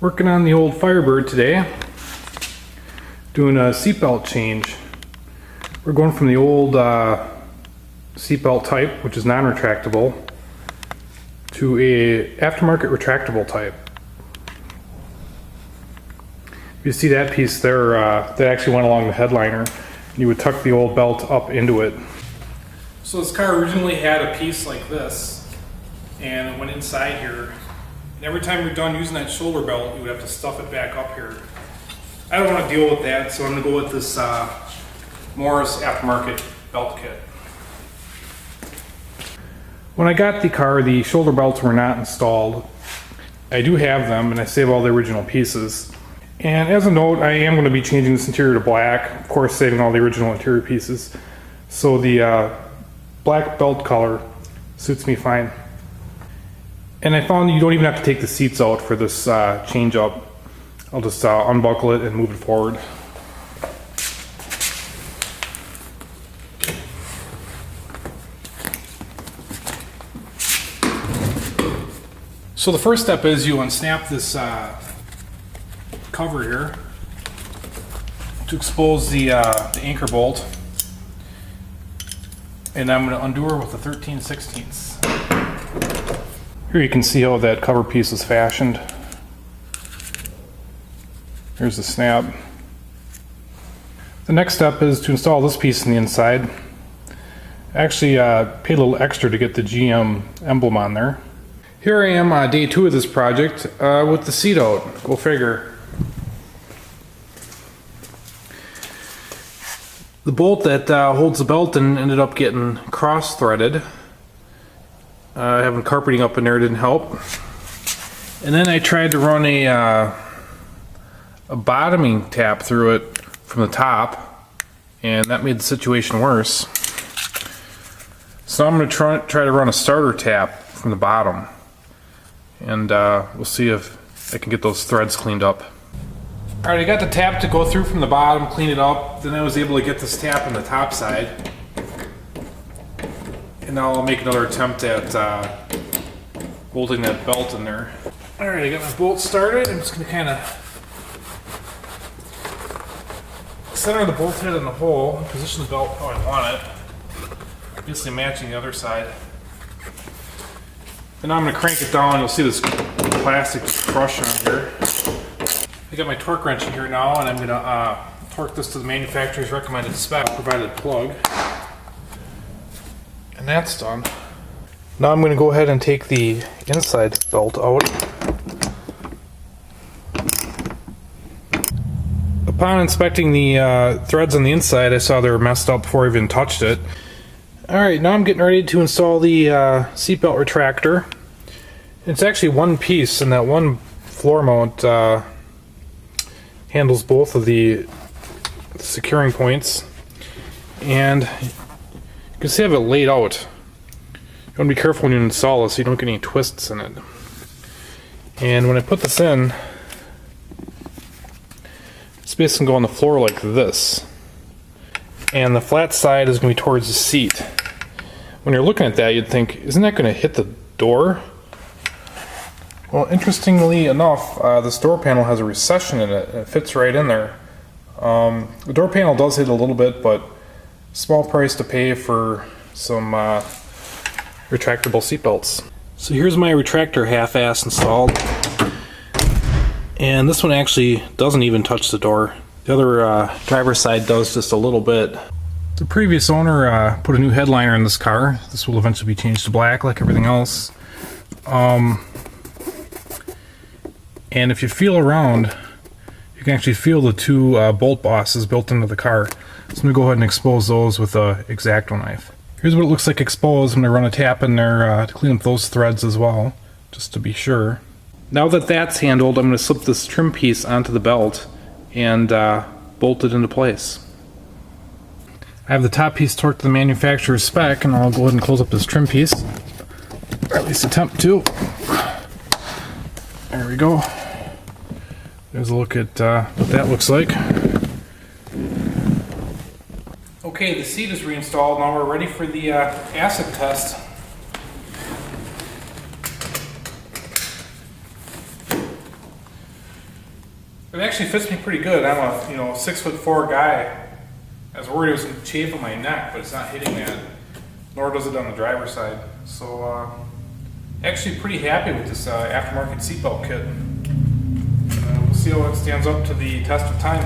Working on the old Firebird today, doing a seatbelt change. We're going from the old seatbelt type, which is non-retractable, to a aftermarket retractable type. You see that piece there, that actually went along the headliner. You would tuck the old belt up into it. So this car originally had a piece like this, and it went inside here. And every time you're done using that shoulder belt, you would have to stuff it back up here. I don't want to deal with that, so I'm going to go with this Morris aftermarket belt kit. When I got the car, the shoulder belts were not installed. I do have them, and I save all the original pieces. And as a note, I am going to be changing this interior to black, of course saving all the original interior pieces. So the black belt color suits me fine. And I found you don't even have to take the seats out for this change up. I'll just unbuckle it and move it forward. So the first step is you unsnap this cover here to expose the anchor bolt, and I'm going to undo her with a 13/16. Here you can see how that cover piece is fashioned. Here's the snap. The next step is to install this piece on the inside. I actually paid a little extra to get the GM emblem on there. Here I am day 2 of this project with the seat out. Go figure. The bolt that holds the belt in ended up getting cross-threaded. Having carpeting up in there didn't help. And then I tried to run a bottoming tap through it from the top, and that made the situation worse. So I'm going to try to run a starter tap from the bottom, and we'll see if I can get those threads cleaned up. Alright, I got the tap to go through from the bottom, clean it up, then I was able to get this tap on the top side. And now I'll make another attempt at bolting that belt in there. Alright, I got my bolt started. I'm just going to kind of center the bolt head in the hole, position the belt how I want it, obviously matching the other side. And now I'm going to crank it down. You'll see this plastic just crush on here. I got my torque wrench in here now, and I'm going to torque this to the manufacturer's recommended spec, provided plug. And that's done. Now I'm going to go ahead and take the inside belt out. Upon inspecting the threads on the inside, I saw they were messed up before I even touched it. Alright, now I'm getting ready to install the seatbelt retractor. It's actually one piece, and that one floor mount handles both of the securing points. And you can see I have it laid out. You want to be careful when you install this so you don't get any twists in it. And when I put this in, it's basically going to go on the floor like this. And the flat side is going to be towards the seat. When you're looking at that, you'd think, isn't that going to hit the door? Well, interestingly enough, this door panel has a recession in it, and it fits right in there. The door panel does hit a little bit, but small price to pay for some retractable seatbelts. So here's my retractor half-ass installed, and this one actually doesn't even touch the door. The other driver's side does just a little bit. The previous owner put a new headliner in this car. This will eventually be changed to black like everything else. And if you feel around, you can actually feel the two bolt bosses built into the car. So I'm going to go ahead and expose those with a X-Acto knife. Here's what it looks like exposed. I'm going to run a tap in there to clean up those threads as well, just to be sure. Now that that's handled, I'm going to slip this trim piece onto the belt and bolt it into place. I have the top piece torqued to the manufacturer's spec, and I'll go ahead and close up this trim piece, or at least attempt to. There we go. There's a look at what that looks like. Okay, the seat is reinstalled. Now we're ready for the acid test. It actually fits me pretty good. I'm a 6'4" guy. I was worried it was going to chafe on my neck, but it's not hitting that. Nor does it on the driver's side. So actually pretty happy with this aftermarket seatbelt kit. We'll see how it stands up to the test of time.